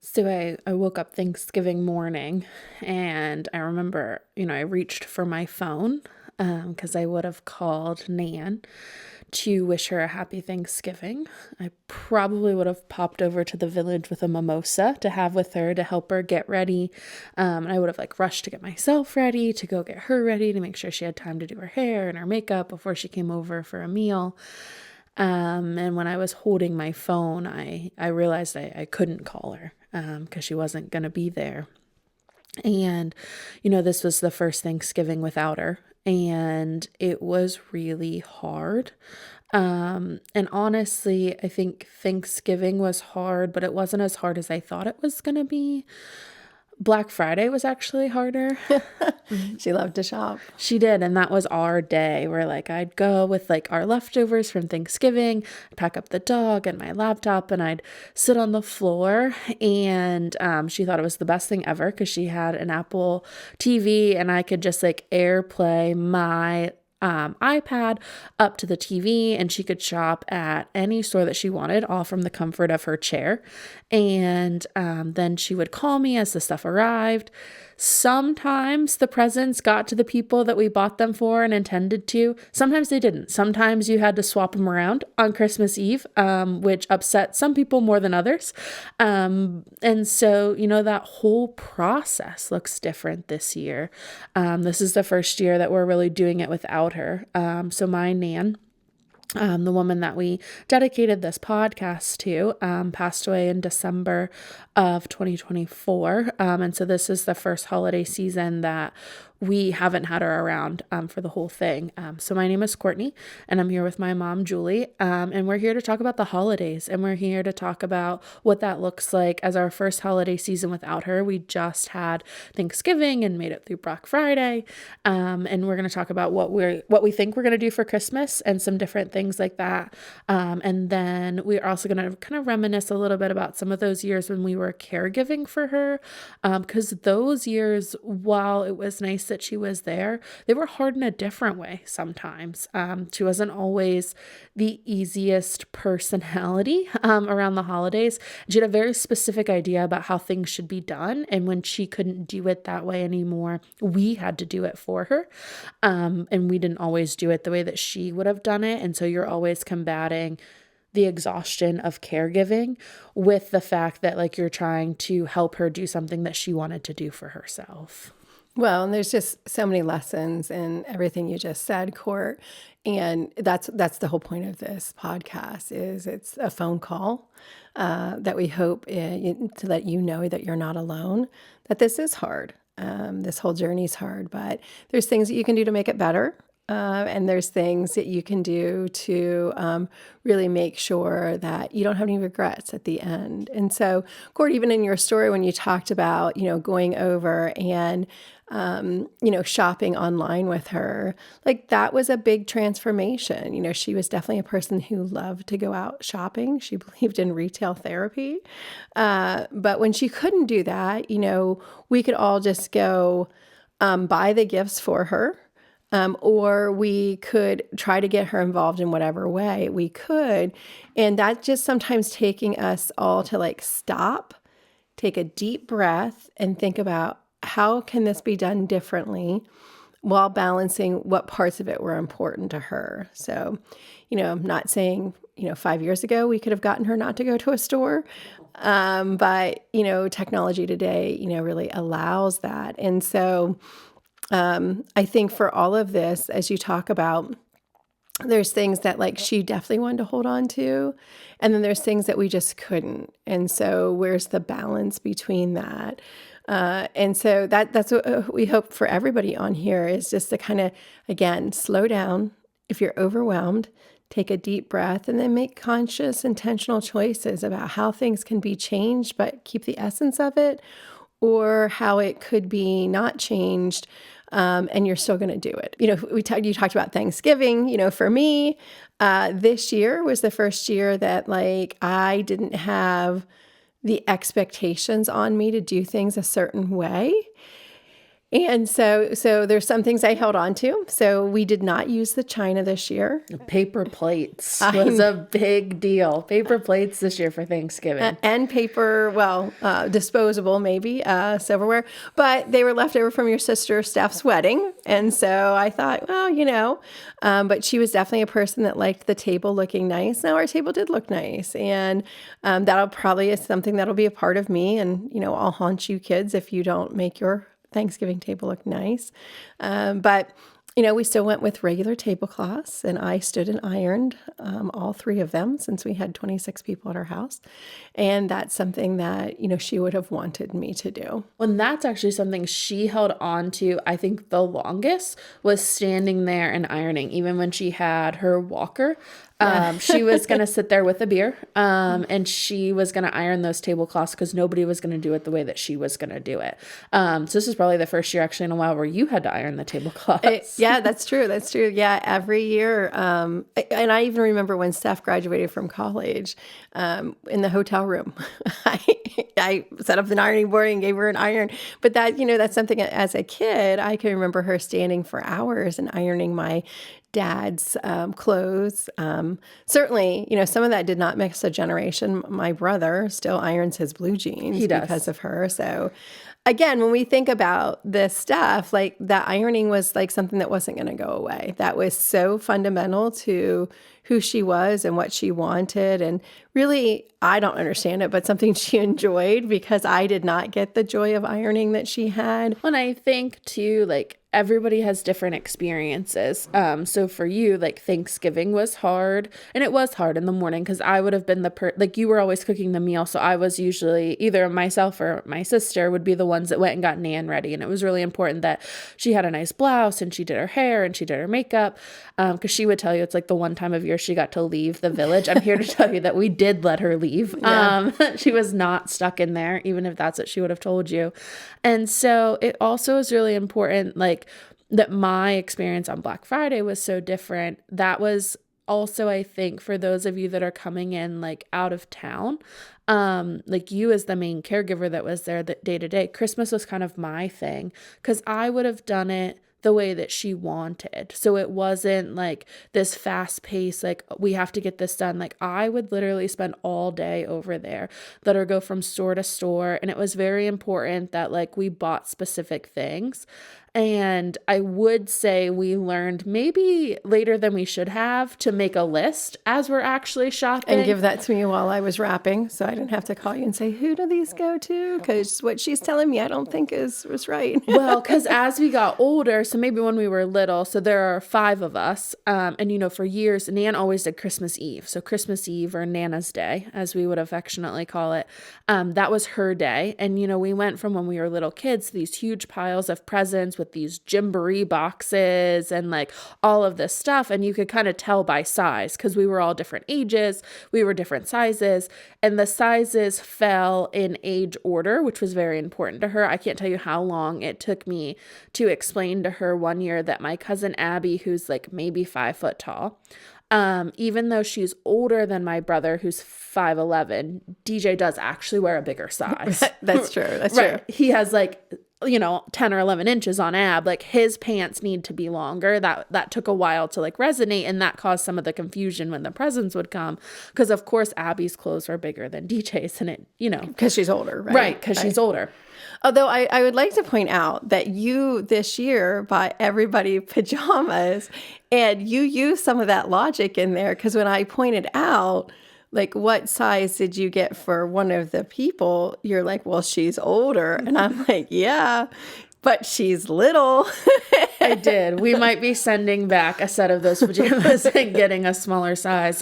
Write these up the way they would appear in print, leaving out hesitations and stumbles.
So I woke up Thanksgiving morning and I remember, I reached for my phone because I would have called Nan to wish her a happy Thanksgiving. I probably would have popped over to the village with a mimosa to have with her to help her get ready. And I would have rushed to get myself ready, to go get her ready, to make sure she had time to do her hair and her makeup before she came over for a meal. And when I was holding my phone, I realized I couldn't call her because she wasn't going to be there. And, this was the first Thanksgiving without her. And it was really hard. And honestly, I think Thanksgiving was hard, but it wasn't as hard as I thought it was going to be. Black Friday was actually harder. She loved to shop. She did, and that was our day where I'd go with our leftovers from Thanksgiving, pack up the dog and my laptop, and I'd sit on the floor. And she thought it was the best thing ever because she had an Apple TV and I could just AirPlay my iPad up to the TV, and she could shop at any store that she wanted, all from the comfort of her chair. And then she would call me as the stuff arrived. Sometimes the presents got to the people that we bought them for and intended to. Sometimes they didn't. Sometimes you had to swap them around on Christmas Eve, which upset some people more than others. And so, that whole process looks different this year. This is the first year that we're really doing it without her. So my Nan, the woman that we dedicated this podcast to, passed away in December of 2024. And so this is the first holiday season that we haven't had her around for the whole thing. So my name is Cortney, and I'm here with my mom, Julie, and we're here to talk about the holidays, and we're here to talk about what that looks like as our first holiday season without her. We just had Thanksgiving and made it through Black Friday, and we're going to talk about what we think we're going to do for Christmas and some different things like that. And then we're also going to kind of reminisce a little bit about some of those years when we were caregiving for her, because those years, while it was nice that she was there, they were hard in a different way sometimes. She wasn't always the easiest personality around the holidays. She had a very specific idea about how things should be done, and when she couldn't do it that way anymore, we had to do it for her. And we didn't always do it the way that she would have done it, and so you're always combating the exhaustion of caregiving with the fact that you're trying to help her do something that she wanted to do for herself. Well, and there's just so many lessons in everything you just said, Court. And that's the whole point of this podcast is it's a phone call that we hope to let you know that you're not alone, that this is hard. This whole journey is hard, but there's things that you can do to make it better. And there's things that you can do to really make sure that you don't have any regrets at the end. And so, Gord, even in your story, when you talked about, going over and, shopping online with her, that was a big transformation. She was definitely a person who loved to go out shopping. She believed in retail therapy. But when she couldn't do that, we could all just go buy the gifts for her. Or we could try to get her involved in whatever way we could. And that's just sometimes taking us all to stop, take a deep breath, and think about how can this be done differently while balancing what parts of it were important to her. So, I'm not saying, 5 years ago we could have gotten her not to go to a store. But, technology today, really allows that. And so, I think for all of this, as you talk about, there's things that she definitely wanted to hold on to, and then there's things that we just couldn't. And so where's the balance between that? And so that's what we hope for everybody on here is just to kind of, again, slow down. If you're overwhelmed, take a deep breath and then make conscious, intentional choices about how things can be changed, but keep the essence of it, or how it could be not changed, and you're still going to do it. You talked about Thanksgiving. For me, this year was the first year that I didn't have the expectations on me to do things a certain way. And so there's some things I held on to. So we did not use the china this year. Paper plates was a big deal. Paper plates this year for Thanksgiving. And paper, disposable maybe, silverware. But they were left over from your sister Steph's wedding. And so I thought, but she was definitely a person that liked the table looking nice. Now our table did look nice. And that'll probably is something that'll be a part of me. And, I'll haunt you kids if you don't make your Thanksgiving table look nice. But we still went with regular tablecloths, and I stood and ironed all 3 of them since we had 26 people at our house. And that's something that, she would have wanted me to do. Well, and that's actually something she held on to, I think the longest was standing there and ironing, even when she had her walker. She was going to sit there with a beer, and she was going to iron those tablecloths because nobody was going to do it the way that she was going to do it. So this is probably the first year actually in a while where you had to iron the tablecloths. Yeah, that's true. That's true. Yeah, every year. And I even remember when Steph graduated from college, in the hotel room, I set up an ironing board and gave her an iron. But that's something as a kid, I can remember her standing for hours and ironing my dad's clothes. Certainly, some of that did not mix a generation. My brother still irons his blue jeans because of her. So again, when we think about this stuff, like that ironing was like something that wasn't going to go away. That was so fundamental to who she was and what she wanted. And really, I don't understand it, but something she enjoyed because I did not get the joy of ironing that she had. And I think too, like everybody has different experiences. So for you, like Thanksgiving was hard, and it was hard in the morning because I would have been like you were always cooking the meal. So I was usually either myself or my sister would be the ones that went and got Nan ready. And it was really important that she had a nice blouse and she did her hair and she did her makeup. Because she would tell you it's like the one time of year she got to leave the village. I'm here to tell you that we did let her leave. Yeah. She was not stuck in there, even if that's what she would have told you. And so it also is really important, like that my experience on Black Friday was so different. That was also, I think, for those of you that are coming in like out of town, like you as the main caregiver that was there that day to day, Christmas was kind of my thing because I would have done it the way that she wanted. So it wasn't like this fast pace, like we have to get this done. Like I would literally spend all day over there, let her go from store to store. And it was very important that like we bought specific things. And I would say we learned maybe later than we should have to make a list as we're actually shopping. And give that to me while I was wrapping so I didn't have to call you and say, who do these go to? Because what she's telling me I don't think was right. Well, because as we got older, so maybe when we were little, so there are 5 of us. And, for years, Nan always did Christmas Eve. So Christmas Eve or Nana's Day, as we would affectionately call it, that was her day. And, we went from when we were little kids to these huge piles of presents with these Gymboree boxes and like all of this stuff. And you could kind of tell by size because we were all different ages, we were different sizes, and the sizes fell in age order, which was very important to her. I can't tell you how long it took me to explain to her one year that my cousin Abby, who's like maybe 5 foot tall, even though she's older than my brother, who's 5'11", DJ does actually wear a bigger size. That's true. That's right. True. He has like 10 or 11 inches on Ab, like his pants need to be longer. That took a while to like resonate, and that caused some of the confusion when the presents would come. Because of course Abby's clothes are bigger than DJ's, and it, because she's older, right? Right, because she's older. Although I would like to point out that you this year bought everybody pajamas, and you used some of that logic in there because when I pointed out, like, what size did you get for one of the people? You're like, well, she's older. And I'm like, yeah, but she's little. I did. We might be sending back a set of those pajamas and getting a smaller size.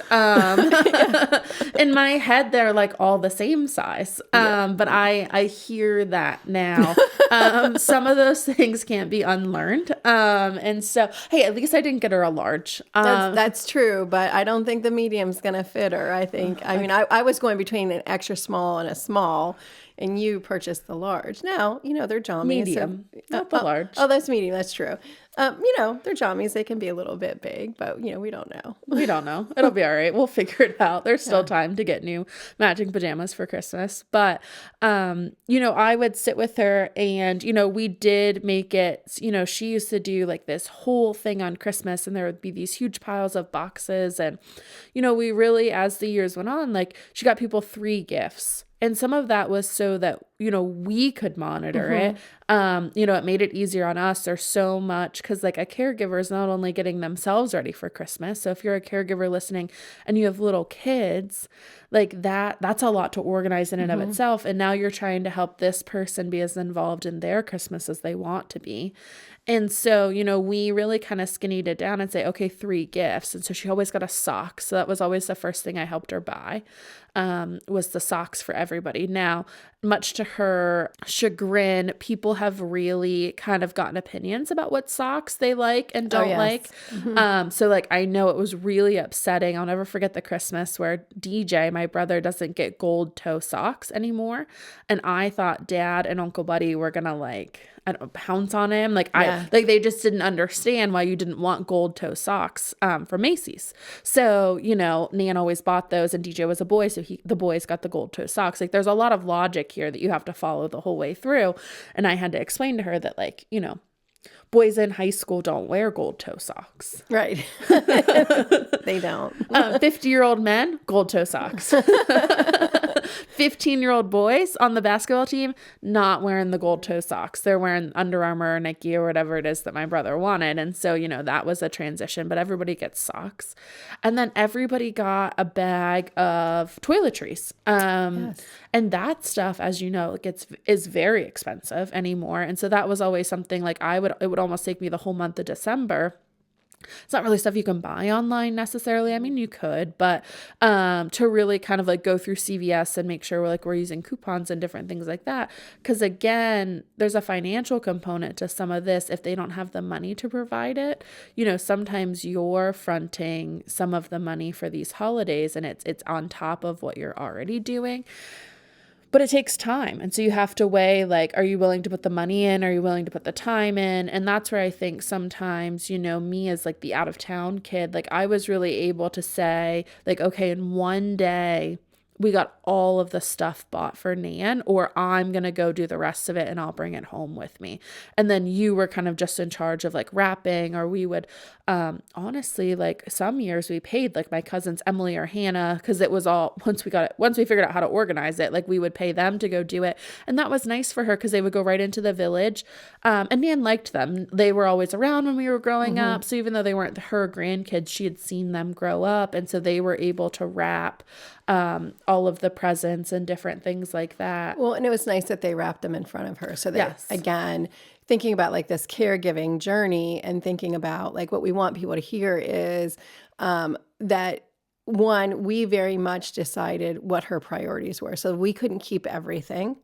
In my head, they're like all the same size. But I hear that now. Some of those things can't be unlearned. And so, hey, at least I didn't get her a large. That's true, but I don't think the medium's going to fit her. I mean, I was going between an extra small and a small. and you purchased the large. Now, they're jammies. So, Medium, not the large. that's medium. That's true. They're jammies. They can be a little bit big, but, we don't know. We don't know. It'll be all right. We'll figure it out. There's still time to get new matching pajamas for Christmas. But, I would sit with her and, we did make it, she used to do like this whole thing on Christmas and there would be these huge piles of boxes. And, we really, as the years went on, like she got people 3 gifts. And some of that was so that, we could monitor it. It made it easier on us. There's so much because like a caregiver is not only getting themselves ready for Christmas. So if you're a caregiver listening and you have little kids, like that's a lot to organize in and of itself. And now you're trying to help this person be as involved in their Christmas as they want to be. And so, we really kind of skinnied it down and say, okay, 3 gifts. And so she always got a sock. So that was always the first thing I helped her buy, was the socks for everybody. Now, much to her chagrin, people have really kind of gotten opinions about what socks they like and don't like. So like, I know it was really upsetting. I'll never forget the Christmas where DJ, my brother, doesn't get gold toe socks anymore. And I thought Dad and Uncle Buddy were going to like, I don't know, pounce on him. Like they just didn't understand why you didn't want gold toe socks from Macy's. So, Nan always bought those and DJ was a boy. So the boys got the gold toe socks. Like there's a lot of logic here that you have to follow the whole way through. And I had to explain to her that like, boys in high school don't wear gold toe socks. Right. They don't. 50-year-old men, gold toe socks. 15-year-old boys on the basketball team, not wearing the gold toe socks. They're wearing Under Armour or Nike or whatever it is that my brother wanted. And so, that was a transition, but everybody gets socks. And then everybody got a bag of toiletries. And that stuff, as you know, is very expensive anymore. And so that was always something like it would almost take me the whole month of December. It's not really stuff you can buy online necessarily. I mean, you could, but to really kind of like go through CVS and make sure we're using coupons and different things like that. Because again, there's a financial component to some of this if they don't have the money to provide it. Sometimes you're fronting some of the money for these holidays and it's on top of what you're already doing. But it takes time. And so you have to weigh, like, are you willing to put the money in? Are you willing to put the time in? And that's where I think sometimes, me as like the out of town kid, like I was really able to say like, okay, in one day we got all of the stuff bought for Nan, or I'm going to go do the rest of it and I'll bring it home with me. And then you were kind of just in charge of like wrapping, or we would, honestly, like some years we paid like my cousins, Emily or Hannah, cause it was all, once we figured out how to organize it, like we would pay them to go do it. And that was nice for her cause they would go right into the village. And Nan liked them. They were always around when we were growing up. So even though they weren't her grandkids, she had seen them grow up. And so they were able to wrap all of the presents and different things like that. Well, and it was nice that they wrapped them in front of her. So that, again, thinking about like this caregiving journey and thinking about like what we want people to hear is that one, we very much decided what her priorities were. So we couldn't keep everything,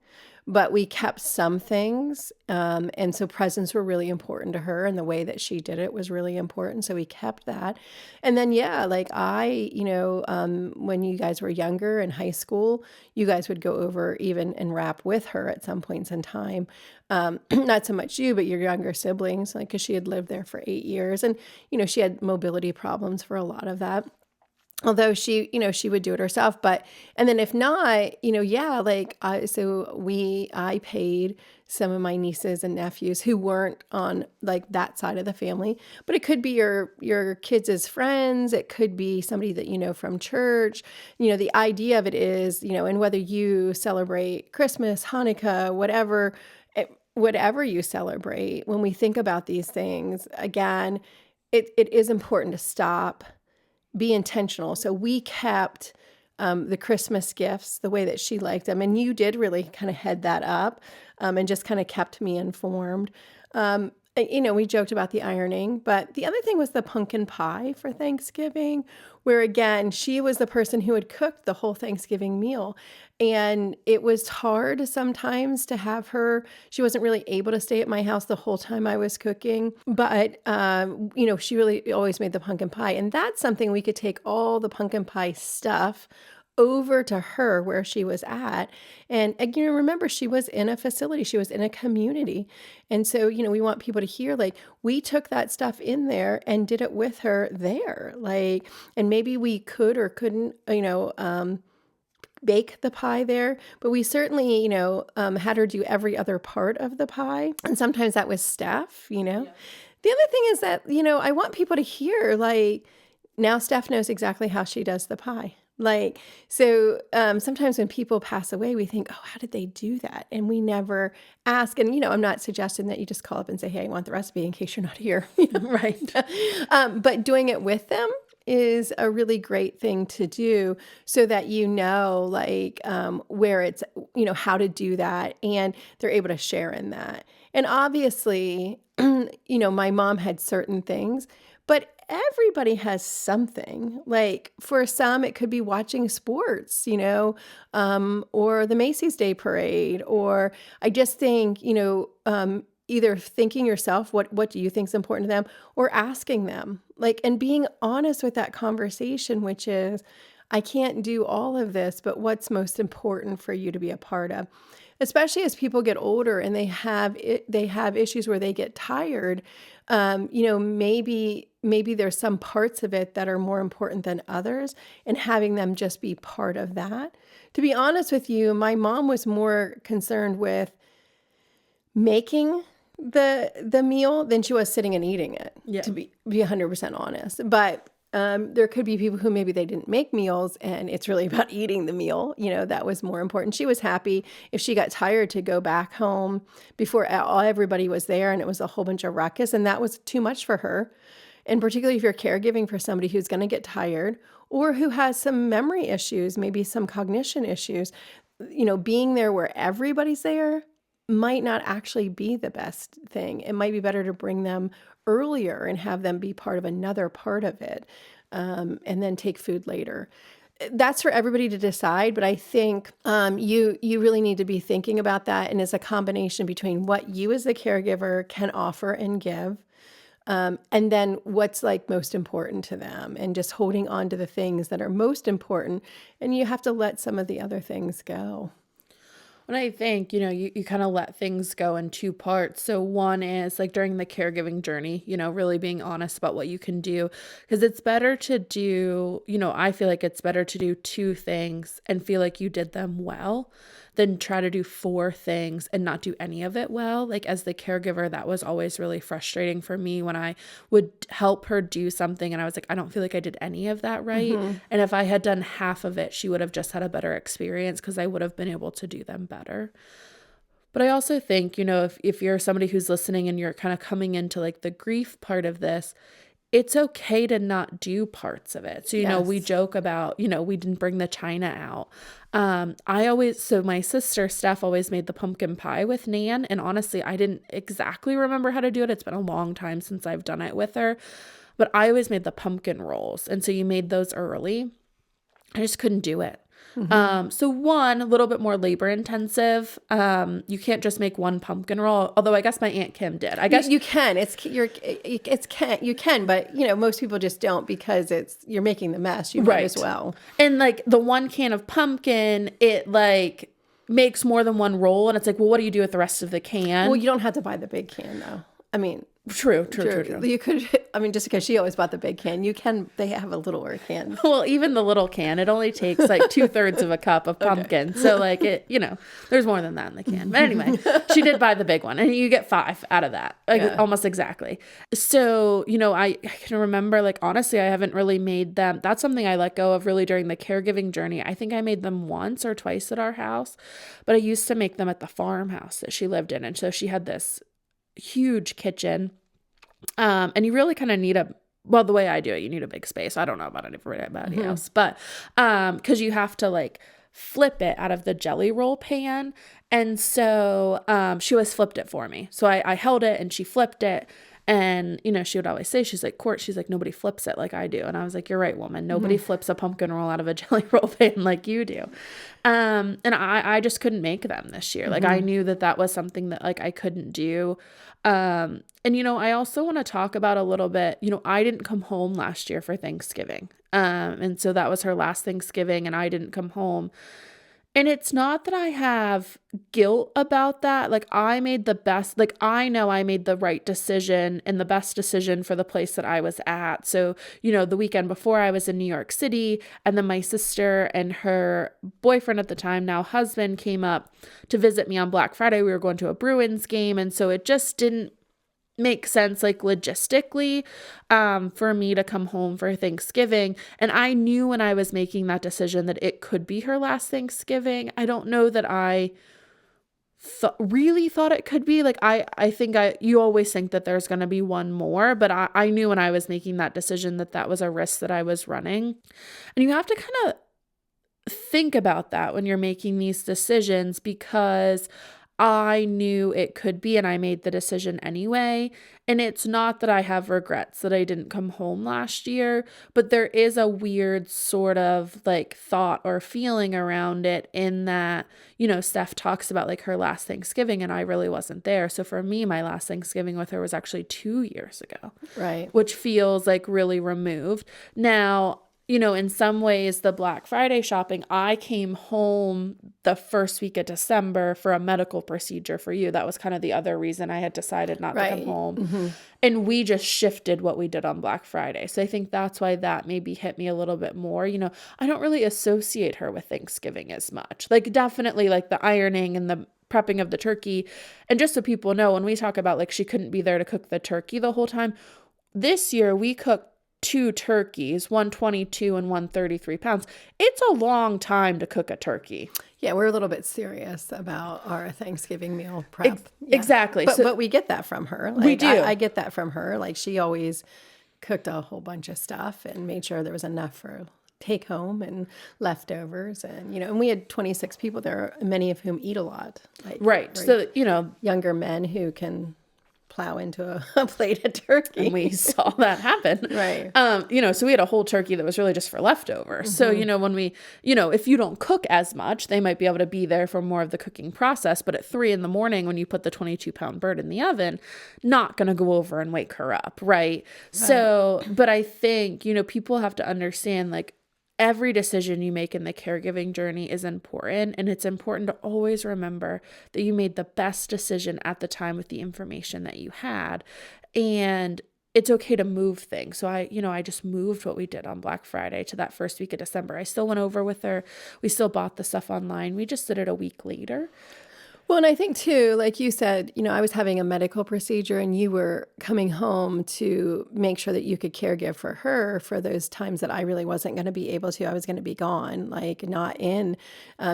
but we kept some things. And so presents were really important to her, and the way that she did it was really important. So we kept that. And then, like when you guys were younger in high school, you guys would go over even and wrap with her at some points in time. Not so much you, but your younger siblings, like, cause she had lived there for 8 years, and, she had mobility problems for a lot of that. Although she would do it herself, and then if not, I paid some of my nieces and nephews who weren't on like that side of the family, but it could be your kids' friends. It could be somebody that from church. The idea of it is, and whether you celebrate Christmas, Hanukkah, whatever you celebrate, when we think about these things, again, it is important to stop. Be intentional. So we kept the Christmas gifts the way that she liked them. And you did really kind of head that up and just kind of kept me informed. We joked about the ironing, but the other thing was the pumpkin pie for Thanksgiving, where again, she was the person who had cooked the whole Thanksgiving meal. And it was hard sometimes to have her. She wasn't really able to stay at my house the whole time I was cooking, but, she really always made the pumpkin pie. And that's something we could take all the pumpkin pie stuff over to her where she was at. And again, remember, she was in a facility, she was in a community. And so, we want people to hear, like, we took that stuff in there and did it with her there. Like, and maybe we could or couldn't, bake the pie there, but we certainly, had her do every other part of the pie. And sometimes that was Steph. Yeah. The other thing is that, I want people to hear, like, now Steph knows exactly how she does the pie. Like, so sometimes when people pass away, we think, oh, how did they do that? And we never ask. And, I'm not suggesting that you just call up and say, hey, I want the recipe in case you're not here. Right. But doing it with them is a really great thing to do so that like where it's, how to do that, and they're able to share in that. And obviously, my mom had certain things, but everybody has something. Like for some, it could be watching sports, or the Macy's Day Parade, or I just think, either thinking yourself, what do you think is important to them, or asking them, like, and being honest with that conversation, which is, I can't do all of this, but what's most important for you to be a part of? Especially as people get older and they have issues where they get tired. Maybe there's some parts of it that are more important than others, and having them just be part of that. To be honest with you, my mom was more concerned with making the meal than she was sitting and eating it, Yeah. to be 100% honest. But there could be people who maybe they didn't make meals and it's really about eating the meal. That was more important. She was happy if she got tired to go back home before everybody was there and it was a whole bunch of ruckus, and that was too much for her. And particularly if you're caregiving for somebody who's going to get tired or who has some memory issues, maybe some cognition issues, being there where everybody's there might not actually be the best thing. It might be better to bring them earlier and have them be part of another part of it, and then take food later. That's for everybody to decide, but I think you really need to be thinking about that, and it's a combination between what you as the caregiver can offer and give, and then what's like most important to them, and just holding on to the things that are most important, and you have to let some of the other things go. And I think, you kind of let things go in two parts. So one is like during the caregiving journey, really being honest about what you can do, because it's better to do, I feel like it's better to do two things and feel like you did them well than try to do four things and not do any of it well. Like as the caregiver, that was always really frustrating for me when I would help her do something and I was like, I don't feel like I did any of that right. Mm-hmm. And if I had done half of it, she would have just had a better experience because I would have been able to do them better. But I also think, if you're somebody who's listening and you're kind of coming into like the grief part of this, it's okay to not do parts of it. So, we Yes. joke about, we didn't bring the china out. So my sister Steph always made the pumpkin pie with Nan. And honestly, I didn't exactly remember how to do it. It's been a long time since I've done it with her, but I always made the pumpkin rolls. And so you made those early. I just couldn't do it. Mm-hmm. So one, a little bit more labor intensive. You can't just make one pumpkin roll. Although I guess my Aunt Kim did. I guess You can. You can, but most people just don't because you're making the mess. You might as Right. well. And like the one can of pumpkin, it like makes more than one roll. And it's like, well, what do you do with the rest of the can? Well, you don't have to buy the big can though. I mean, True. you could. I mean, just because she always bought the big can, you can. They have a littler can. Well, even the little can, it only takes like 2/3 of a cup of pumpkin. Okay. So like it, there's more than that in the can. But anyway, she did buy the big one and you get 5 out of that, like almost exactly. So, I can remember, like, honestly, I haven't really made them. That's something I let go of really during the caregiving journey. I think I made them once or twice at our house, but I used to make them at the farmhouse that she lived in. And so she had this huge kitchen. And you really kind of need the way I do it, you need a big space. I don't know about anybody else, but, cause you have to like flip it out of the jelly roll pan. And so, she always flipped it for me. So I held it and she flipped it. And, she would always say, she's like, Court, she's like, nobody flips it like I do. And I was like, you're right, woman. Nobody flips a pumpkin roll out of a jelly roll pan like you do. And I just couldn't make them this year. Like I knew that was something that like I couldn't do. And, I also want to talk about a little bit, I didn't come home last year for Thanksgiving. And so that was her last Thanksgiving and I didn't come home. And it's not that I have guilt about that. Like I made the best, like I know I made the right decision and the best decision for the place that I was at. So, the weekend before I was in New York City, and then my sister and her boyfriend at the time, now husband, came up to visit me on Black Friday. We were going to a Bruins game. And so it just didn't make sense like logistically for me to come home for Thanksgiving. And I knew when I was making that decision that it could be her last Thanksgiving. I don't know that I really thought it could be. Like I think you always think that there's going to be one more, but I knew when I was making that decision that was a risk that I was running. And you have to kind of think about that when you're making these decisions, because I knew it could be, and I made the decision anyway. And it's not that I have regrets that I didn't come home last year, but there is a weird sort of like thought or feeling around it in that, Steph talks about like her last Thanksgiving and I really wasn't there. So for me, my last Thanksgiving with her was actually 2 years ago, Right. which feels like really removed. Now, in some ways, the Black Friday shopping, I came home the first week of December for a medical procedure for you. That was kind of the other reason I had decided not to come home. And we just shifted what we did on Black Friday. So I think that's why that maybe hit me a little bit more. I don't really associate her with Thanksgiving as much. Like definitely like the ironing and the prepping of the turkey. And just so people know, when we talk about like she couldn't be there to cook the turkey the whole time, this year we cooked 2 turkeys, 122 and 133 pounds. It's a long time to cook a turkey. Yeah, we're a little bit serious about our Thanksgiving meal prep. Exactly. But we get that from her. Like, we do. I get that from her. Like she always cooked a whole bunch of stuff and made sure there was enough for take home and leftovers. And, and we had 26 people there, many of whom eat a lot. Like, right. So, younger men who can plow into a plate of turkey. And we saw that happen. Right. So we had a whole turkey that was really just for leftovers. So, when we, if you don't cook as much, they might be able to be there for more of the cooking process. But at 3 a.m, when you put the 22-pound bird in the oven, not going to go over and wake her up. Right. So, but I think, people have to understand like, every decision you make in the caregiving journey is important, and it's important to always remember that you made the best decision at the time with the information that you had, and it's okay to move things. So I just moved what we did on Black Friday to that first week of December. I still went over with her. We still bought the stuff online. We just did it a week later. Well, and I think too, like you said, I was having a medical procedure and you were coming home to make sure that you could caregive for her for those times that I really wasn't going to be able to. I was going to be gone, like not in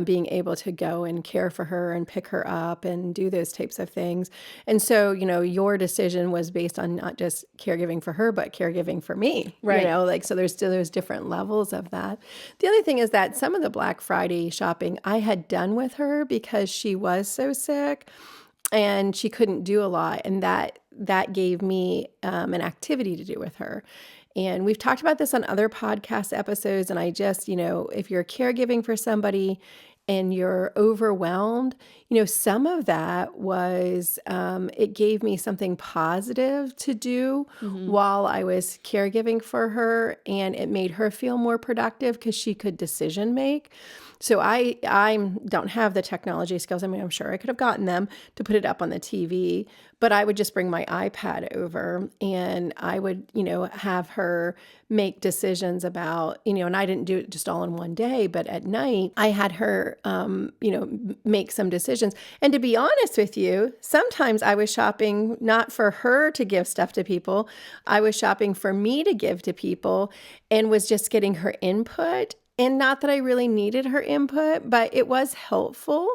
being able to go and care for her and pick her up and do those types of things. And so, your decision was based on not just caregiving for her, but caregiving for me, right. So there's different levels of that. The other thing is that some of the Black Friday shopping I had done with her because she was so sick and she couldn't do a lot, and that gave me an activity to do with her. And we've talked about this on other podcast episodes, and I just, if you're caregiving for somebody and you're overwhelmed, some of that was, it gave me something positive to do while I was caregiving for her, and it made her feel more productive because she could decision make. So I don't have the technology skills. I mean, I'm sure I could have gotten them to put it up on the TV, but I would just bring my iPad over and I would, have her make decisions about, and I didn't do it just all in one day, but at night I had her, make some decisions. And to be honest with you, sometimes I was shopping not for her to give stuff to people. I was shopping for me to give to people and was just getting her input. And not that I really needed her input, but it was helpful.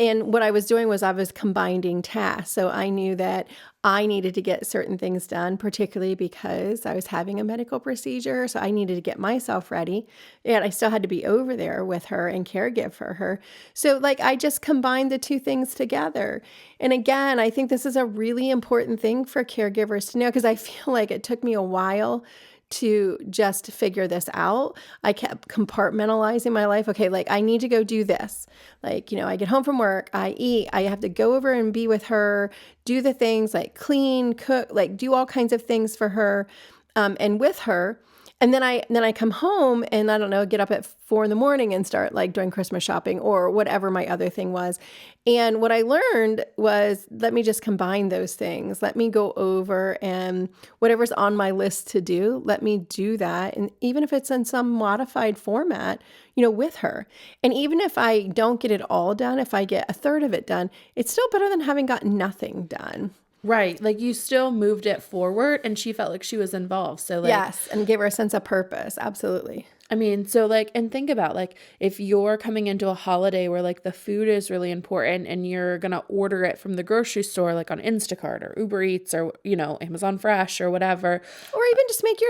And what I was doing was I was combining tasks. So I knew that I needed to get certain things done, particularly because I was having a medical procedure. So I needed to get myself ready. And I still had to be over there with her and caregive for her. So, like, I just combined the two things together. And again, I think this is a really important thing for caregivers to know, because I feel like it took me a while to just figure this out. I kept compartmentalizing my life. Okay, like, I need to go do this. Like, I get home from work, I eat, I have to go over and be with her, do the things like clean, cook, like do all kinds of things for her, and with her. And then I come home and I don't know, get up at 4 a.m. and start like doing Christmas shopping or whatever my other thing was. And what I learned was, let me just combine those things. Let me go over and whatever's on my list to do, let me do that. And even if it's in some modified format, with her. And even if I don't get it all done, if I get a third of it done, it's still better than having gotten nothing done. Right. Like you still moved it forward and she felt like she was involved. So like, Yes, and give her a sense of purpose. Absolutely. I mean, so like, and think about like, if you're coming into a holiday where like the food is really important and you're going to order it from the grocery store, like on Instacart or Uber Eats or, Amazon Fresh or whatever. Or even just Make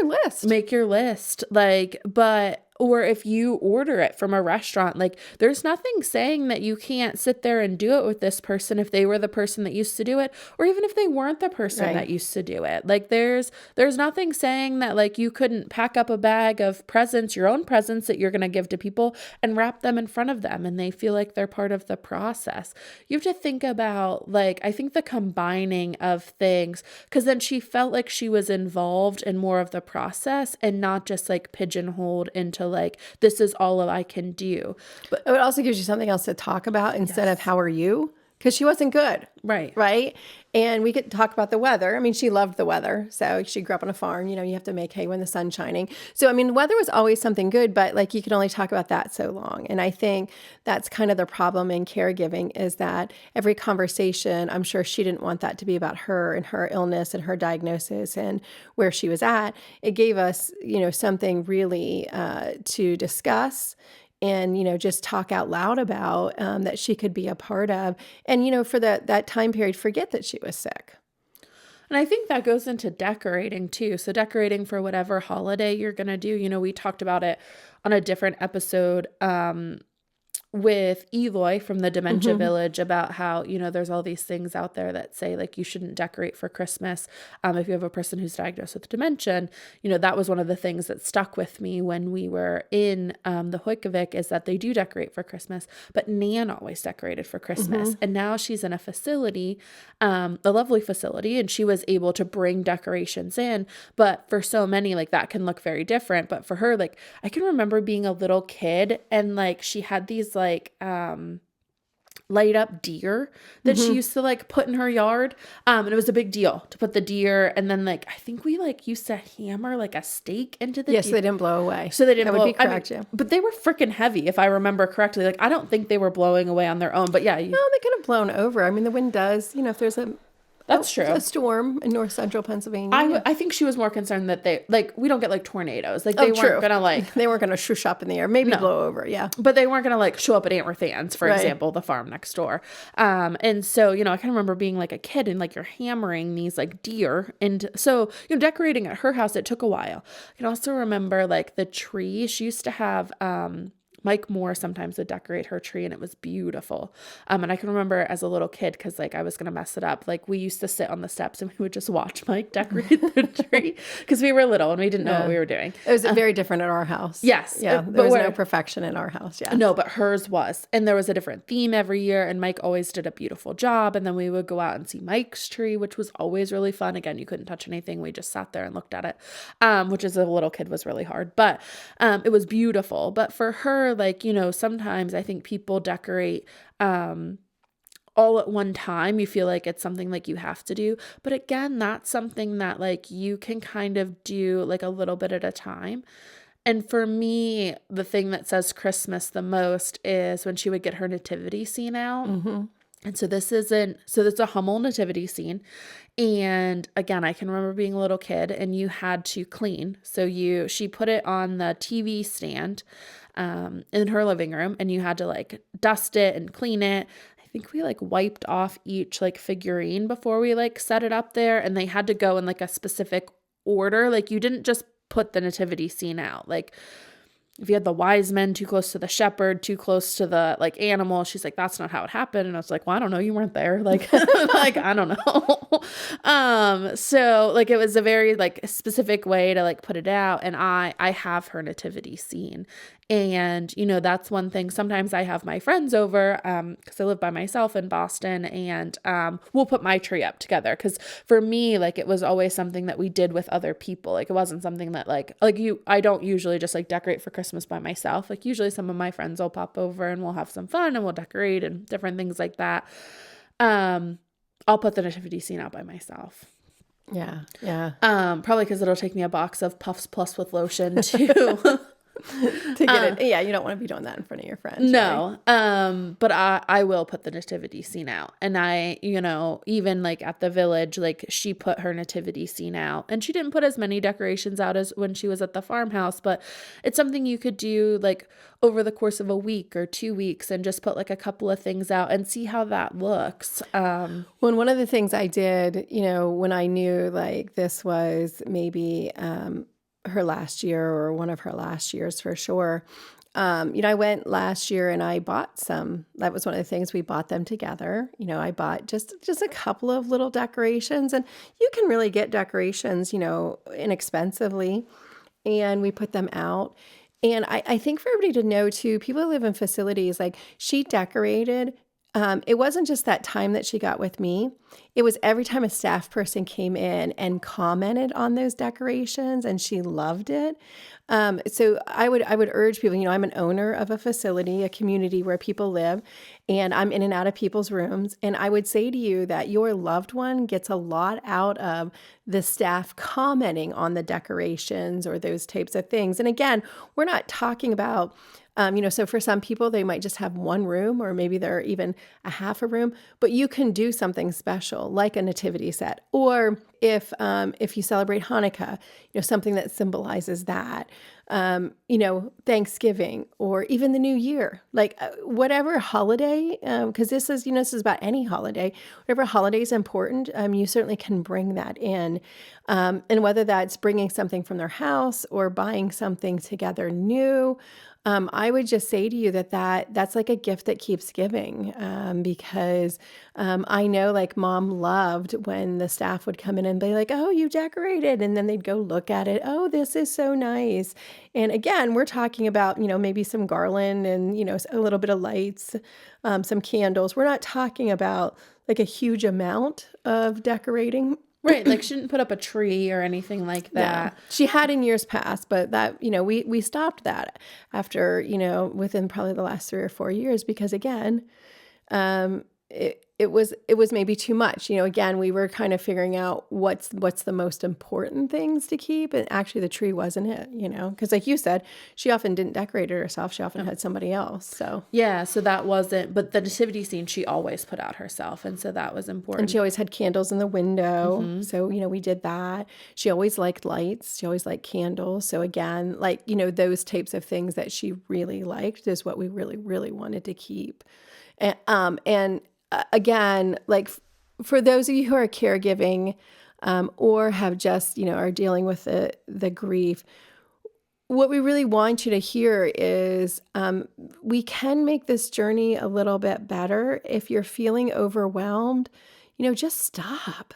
your list. Like, or if you order it from a restaurant, like there's nothing saying that you can't sit there and do it with this person if they were the person that used to do it, or even if they weren't the person that used to do it. Like there's nothing saying that like you couldn't pack up a bag of presents, your own presents that you're going to give to people and wrap them in front of them and they feel like they're part of the process. You have to think about like, I think the combining of things, because then she felt like she was involved in more of the process and not just like pigeonholed into like, this is all I can do. But it also gives you something else to talk about instead of how are you? Because she wasn't good. Right. And we could talk about the weather. I mean, she loved the weather. So she grew up on a farm, you have to make hay when the sun's shining. So, I mean, weather was always something good, but like you can only talk about that so long. And I think that's kind of the problem in caregiving is that every conversation, I'm sure she didn't want that to be about her and her illness and her diagnosis and where she was at. It gave us, something really to discuss and, just talk out loud about that she could be a part of. And, for that time period, forget that she was sick. And I think that goes into decorating too. So decorating for whatever holiday you're going to do. We talked about it on a different episode with Eloy from the Dementia Village about how, there's all these things out there that say like you shouldn't decorate for Christmas if you have a person who's diagnosed with dementia. And, that was one of the things that stuck with me when we were in the Reykjavik is that they do decorate for Christmas, but Nan always decorated for Christmas. And now she's in a facility, a lovely facility, and she was able to bring decorations in. But for so many, like that can look very different. But for her, like I can remember being a little kid and like she had these like light up deer that she used to like put in her yard. And it was a big deal to put the deer. And then like, I think we like used to hammer like a stake into the deer. Yes, they didn't blow away. So they didn't blow. That would be correct, yeah. But they were freaking heavy if I remember correctly. Like, I don't think they were blowing away on their own, but yeah. No, they could have blown over. I mean, the wind does, if there's That's true. A storm in north central Pennsylvania. I think she was more concerned that they like we don't get like tornadoes. Like they weren't gonna like they weren't gonna swoosh up in the air, maybe blow over, yeah. But they weren't gonna like show up at Aunt Ruthan's, for example, the farm next door. And so I can remember being like a kid and like you're hammering these like deer, and so decorating at her house it took a while. I can also remember like the tree she used to have. Mike Moore sometimes would decorate her tree and it was beautiful. And I can remember as a little kid, cause like I was going to mess it up. Like we used to sit on the steps and we would just watch Mike decorate the tree cause we were little and we didn't know what we were doing. It was very different at our house. Yes. Yeah. There was no perfection in our house. Yeah. No, but hers was. And there was a different theme every year and Mike always did a beautiful job. And then we would go out and see Mike's tree, which was always really fun. Again, you couldn't touch anything. We just sat there and looked at it, which as a little kid was really hard, but it was beautiful. But for her, like, sometimes I think people decorate all at one time. You feel like it's something like you have to do. But again, that's something that like you can kind of do like a little bit at a time. And for me, the thing that says Christmas the most is when she would get her nativity scene out. And so that's a Hummel nativity scene. And again, I can remember being a little kid and you had to clean. So she put it on the TV stand in her living room and you had to like dust it and clean it. I think we like wiped off each like figurine before we like set it up there, and they had to go in like a specific order. Like you didn't just put the nativity scene out. Like if you had the wise men too close to the shepherd, too close to the like animal, she's like, that's not how it happened. And I was like, well, I don't know. You weren't there. Like, like, I don't know. So like, it was a very like specific way to like put it out. And I have her nativity scene. And, you know, that's one thing. Sometimes I have my friends over, cause I live by myself in Boston, and, we'll put my tree up together. Cause for me, like it was always something that we did with other people. Like it wasn't something that I don't usually just like decorate for Christmas by myself. Like usually some of my friends will pop over and we'll have some fun and we'll decorate and different things like that. I'll put the nativity scene out by myself. Yeah. Yeah. Probably cause it'll take me a box of Puffs Plus with lotion too. To get it. Yeah. You don't want to be doing that in front of your friends. No. Right? But I will put the nativity scene out. And I, you know, even like at the village, like she put her nativity scene out, and she didn't put as many decorations out as when she was at the farmhouse, but it's something you could do like over the course of a week or 2 weeks and just put like a couple of things out and see how that looks. Well, and one of the things I did, you know, when I knew like this was maybe, her last year or one of her last years for sure. You know, I went last year and I bought some. That was one of the things, we bought them together. You know, I bought just a couple of little decorations, and you can really get decorations, you know, inexpensively, and we put them out. And I think for everybody to know too, people who live in facilities, like she decorated. It wasn't just that time that she got with me. It was every time a staff person came in and commented on those decorations, and she loved it. So I would urge people, you know, I'm an owner of a facility, a community where people live, and I'm in and out of people's rooms. And I would say to you that your loved one gets a lot out of the staff commenting on the decorations or those types of things. And again, we're not talking about, you know, so for some people, they might just have one room, or maybe they're even a half a room, but you can do something special like a nativity set. Or if you celebrate Hanukkah, you know, something that symbolizes that, you know, Thanksgiving, or even the New Year, like whatever holiday, because this is, you know, this is about any holiday, whatever holiday is important, you certainly can bring that in. And whether that's bringing something from their house or buying something together new, I would just say to you that's like a gift that keeps giving, because I know like mom loved when the staff would come in and be like, oh, you decorated. And then they'd go look at it. Oh, this is so nice. And again, we're talking about, you know, maybe some garland and, you know, a little bit of lights, some candles. We're not talking about like a huge amount of decorating. Right. Like she didn't put up a tree or anything like that. Yeah. She had in years past, but that, you know, we stopped that after, you know, within probably the last 3 or 4 years, because again, it was maybe too much. You know, again, we were kind of figuring out what's the most important things to keep. And actually the tree wasn't it, you know, because like you said, she often didn't decorate it herself. She often had somebody else. So yeah, so that wasn't, but the nativity scene, she always put out herself. And so that was important. And she always had candles in the window. So, you know, we did that. She always liked lights. She always liked candles. So again, like, you know, those types of things that she really liked is what we really, really wanted to keep. And again, like for those of you who are caregiving, or have just, you know, are dealing with the grief, what we really want you to hear is we can make this journey a little bit better. If you're feeling overwhelmed, you know, just stop,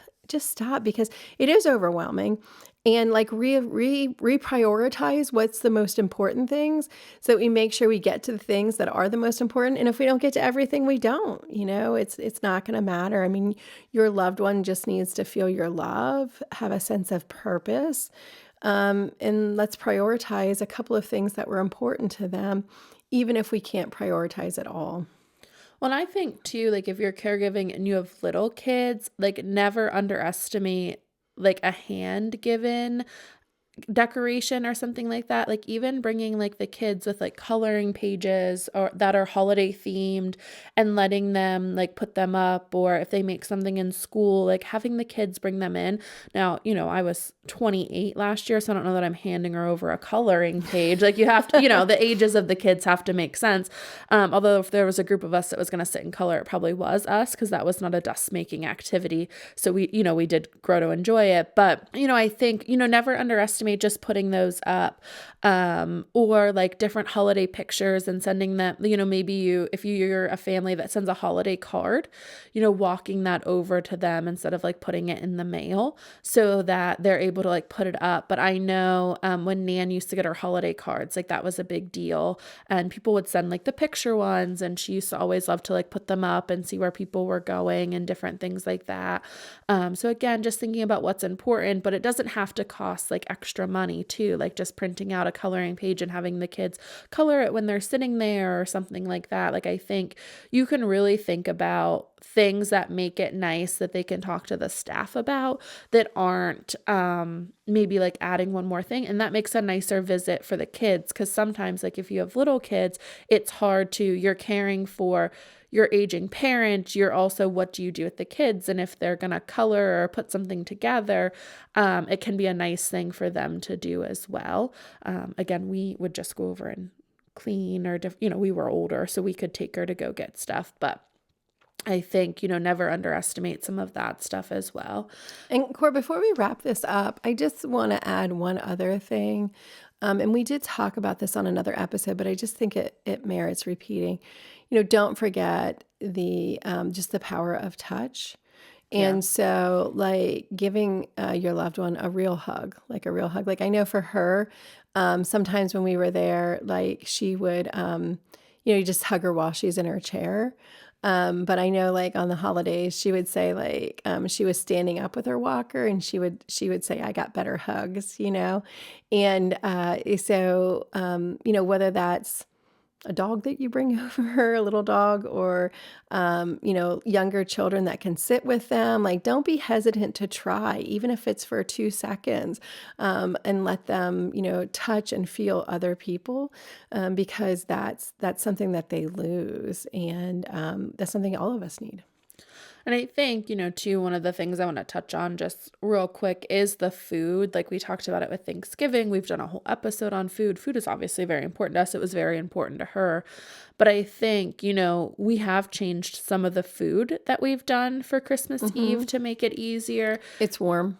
because it is overwhelming. And like reprioritize what's the most important things, so that we make sure we get to the things that are the most important. And if we don't get to everything, we don't, you know, it's not going to matter. I mean, your loved one just needs to feel your love, have a sense of purpose. And let's prioritize a couple of things that were important to them, even if we can't prioritize it all. Well, and I think too, like if you're caregiving and you have little kids, like never underestimate like a hand given decoration or something like that, like even bringing like the kids with like coloring pages or that are holiday themed and letting them like put them up, or if they make something in school, like having the kids bring them in. Now, I was 28 last year, so I don't know that I'm handing her over a coloring page. Like you have to, the ages of the kids have to make sense. Although if there was a group of us that was going to sit and color, it probably was us, because that was not a dust making activity. So we did grow to enjoy it. But, I think, never underestimate just putting those up, or like different holiday pictures and sending them, maybe if you're a family that sends a holiday card, walking that over to them instead of like putting it in the mail, so that they're able to like put it up. But I know when Nan used to get her holiday cards, like that was a big deal, and people would send like the picture ones, and she used to always love to like put them up and see where people were going and different things like that. So again, just thinking about what's important, but it doesn't have to cost like extra money too, like just printing out a coloring page and having the kids color it when they're sitting there or something like that. Like I think you can really think about things that make it nice that they can talk to the staff about, that aren't maybe like adding one more thing, and that makes a nicer visit for the kids. Because sometimes like if you have little kids, it's hard to, you're caring for your aging parent, you're also, what do you do with the kids? And if they're going to color or put something together, it can be a nice thing for them to do as well. Again, we would just go over and clean, or, we were older, so we could take her to go get stuff. But I think, never underestimate some of that stuff as well. And Cor, before we wrap this up, I just want to add one other thing. And we did talk about this on another episode, but I just think it merits repeating. Don't forget the just the power of touch. And so like giving your loved one a real hug. Like I know for her, sometimes when we were there, like she would, you just hug her while she's in her chair. But I know like on the holidays, she would say like, she was standing up with her walker, and she would say, I got better hugs, And, so, whether that's a dog that you bring over, a little dog, or, younger children that can sit with them, like don't be hesitant to try, even if it's for 2 seconds, and let them, touch and feel other people, because that's something that they lose. And that's something all of us need. And I think, too, one of the things I want to touch on just real quick is the food. Like we talked about it with Thanksgiving. We've done a whole episode on food. Food is obviously very important to us. It was very important to her. But I think, we have changed some of the food that we've done for Christmas Eve to make it easier. It's warm.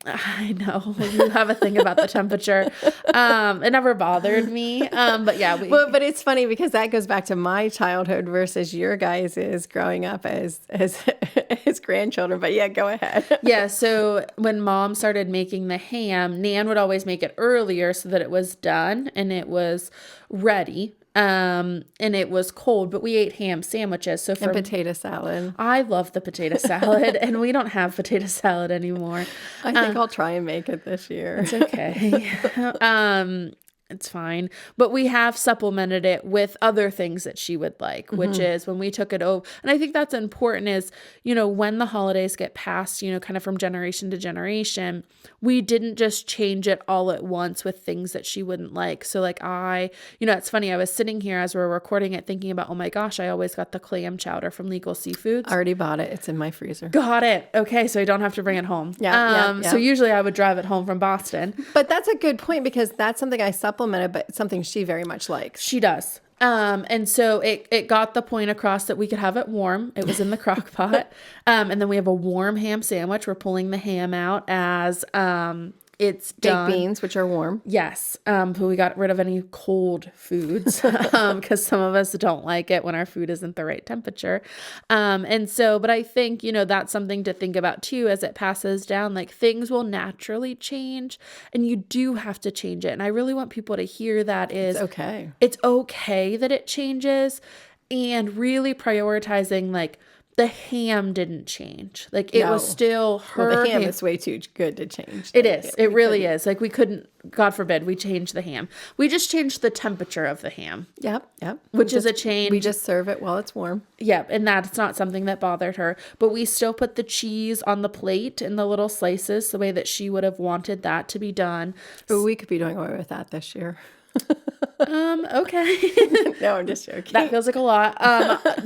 I know you have a thing about the temperature. It never bothered me. But yeah, but it's funny because that goes back to my childhood versus your guys' growing up as grandchildren. But yeah, go ahead. Yeah. So when Mom started making the ham, Nan would always make it earlier so that it was done and it was ready. And it was cold, but we ate ham sandwiches. So and potato salad. I love the potato salad, and we don't have potato salad anymore. I think I'll try and make it this year. It's okay. It's fine. But we have supplemented it with other things that she would like, which is when we took it over. And I think that's important is, when the holidays get passed, kind of from generation to generation, we didn't just change it all at once with things that she wouldn't like. So like it's funny. I was sitting here as we're recording it thinking about, oh my gosh, I always got the clam chowder from Legal Seafoods. I already bought it. It's in my freezer. Got it. Okay. So I don't have to bring it home. Yeah. So usually I would drive it home from Boston. But that's a good point because that's something I supplemented, but it's something she very much likes. She does. And so it got the point across that we could have it warm. It was in the crock pot. And then we have a warm ham sandwich. We're pulling the ham out as it's done. Baked beans, which are warm. Yes. But we got rid of any cold foods because some of us don't like it when our food isn't the right temperature. But I think, that's something to think about too as it passes down. Like things will naturally change and you do have to change it. And I really want people to hear that is it's okay. It's okay that it changes, and really prioritizing like The ham didn't change. Like it was No. still her Well, the ham ham. is way too good to change. It Like, is. It we really couldn't. is. Like we couldn't, God forbid, we changed the ham. We just changed the temperature of the ham, Yep. which is a We change. just serve it while it's warm. Yep, and that's not something that bothered her. But we still put the cheese on the plate in the little slices the way that she would have wanted that to be done. But we could be doing away with that this year. Okay. No, I'm just joking. That feels like a lot.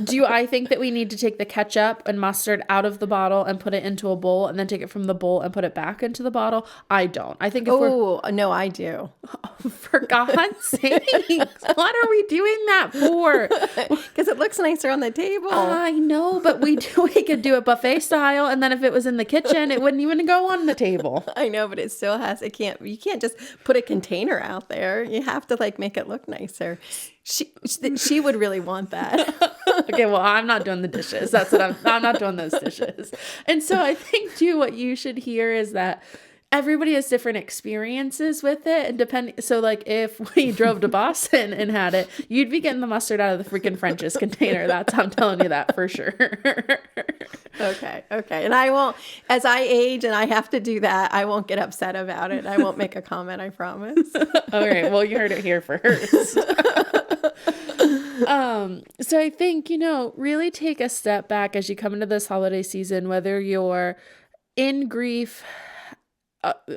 Do I think that we need to take the ketchup and mustard out of the bottle and put it into a bowl and then take it from the bowl and put it back into the bottle? I don't. I think if Oh, no, I do. for God's sakes, what are we doing that for? Because it looks nicer on the table. I know, but we could do it buffet style, and then if it was in the kitchen, it wouldn't even go on the table. I know, but you can't just put a container out there. You have to like make it look nicer. She would really want that. Okay, well, I'm not doing the dishes. That's what I'm not doing those dishes. And so I think too, what you should hear is that everybody has different experiences with it, and so like if we drove to Boston and had it, you'd be getting the mustard out of the freaking French's container. I'm telling you that for sure. Okay. And I won't, as I age and I have to do that, I won't get upset about it. I won't make a comment, I promise. All right, well, you heard it here first. So I think, really take a step back as you come into this holiday season, whether you're in grief,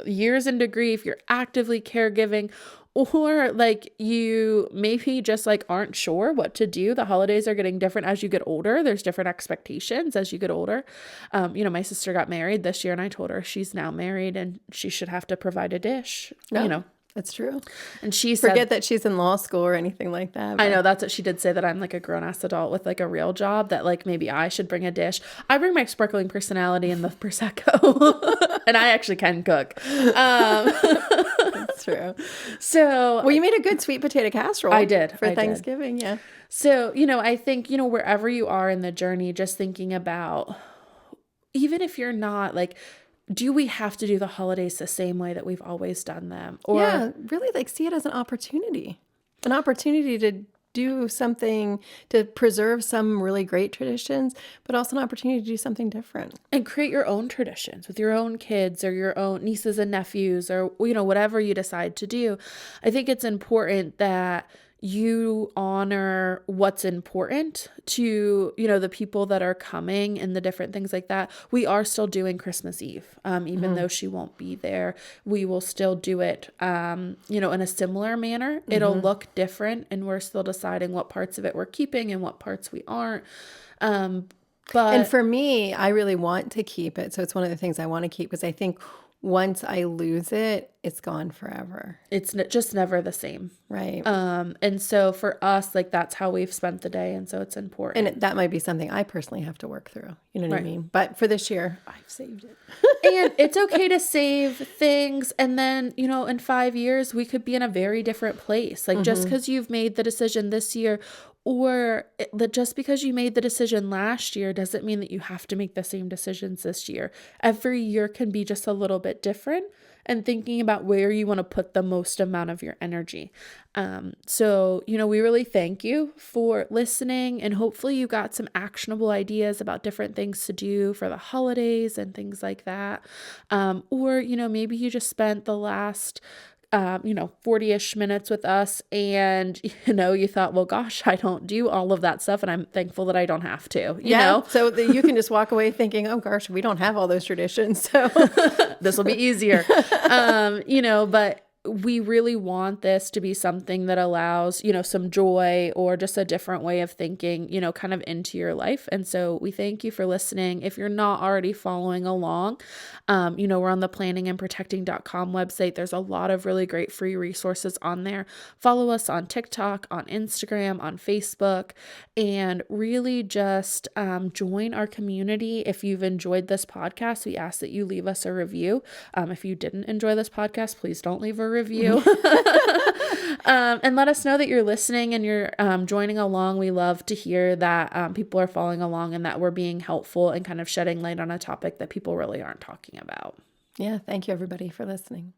years into grief, you're actively caregiving, or like you maybe just like aren't sure what to do. The holidays are getting different as you get older. There's different expectations as you get older. My sister got married this year and I told her she's now married and she should have to provide a dish, That's true. And she said, Forget that she's in law school or anything like that. I know that's what she did say, that I'm like a grown-ass adult with like a real job, that like maybe I should bring a dish. I bring my sparkling personality and the Prosecco and I actually can cook. That's true. So Well, you made a good sweet potato casserole. I did. For Thanksgiving, yeah. So, I think, wherever you are in the journey, just thinking about, even if you're not like, do we have to do the holidays the same way that we've always done them? Or Yeah, really like see it as an opportunity to do something, to preserve some really great traditions, but also an opportunity to do something different. and create your own traditions with your own kids or your own nieces and nephews, or, whatever you decide to do. I think it's important that you honor what's important to, the people that are coming and the different things like that. We are still doing Christmas Eve. Even though she won't be there, we will still do it, in a similar manner. It'll look different, and we're still deciding what parts of it we're keeping and what parts we aren't. But And for me, I really want to keep it. So it's one of the things I want to keep, because I think once I lose it, it's gone forever. it's just never the same. Right. And so for us, like, that's how we've spent the day. And so it's important. And that might be something I personally have to work through. You know what I Right. mean? But for this year, I've saved it. And it's okay to save things. And then, in 5 years, we could be in a very different place. Like, just because you've made the decision this year, or just because you made the decision last year doesn't mean that you have to make the same decisions this year. Every year can be just a little bit different, and thinking about where you want to put the most amount of your energy. So, we really thank you for listening, and hopefully you got some actionable ideas about different things to do for the holidays and things like that. Or, maybe you just spent the last 40-ish minutes with us, and, you thought, well, gosh, I don't do all of that stuff, and I'm thankful that I don't have to, you know? So that you can just walk away thinking, oh gosh, we don't have all those traditions. So This will be easier. But we really want this to be something that allows, some joy or just a different way of thinking, kind of into your life. And so we thank you for listening. If you're not already following along, we're on the planningandprotecting.com website. There's a lot of really great free resources on there. Follow us on TikTok, on Instagram, on Facebook, and really just join our community. If you've enjoyed this podcast, we ask that you leave us a review. If you didn't enjoy this podcast, please don't leave a review. And let us know that you're listening and you're joining along. We love to hear that people are following along and that we're being helpful and kind of shedding light on a topic that people really aren't talking about. yeah, thank you everybody for listening.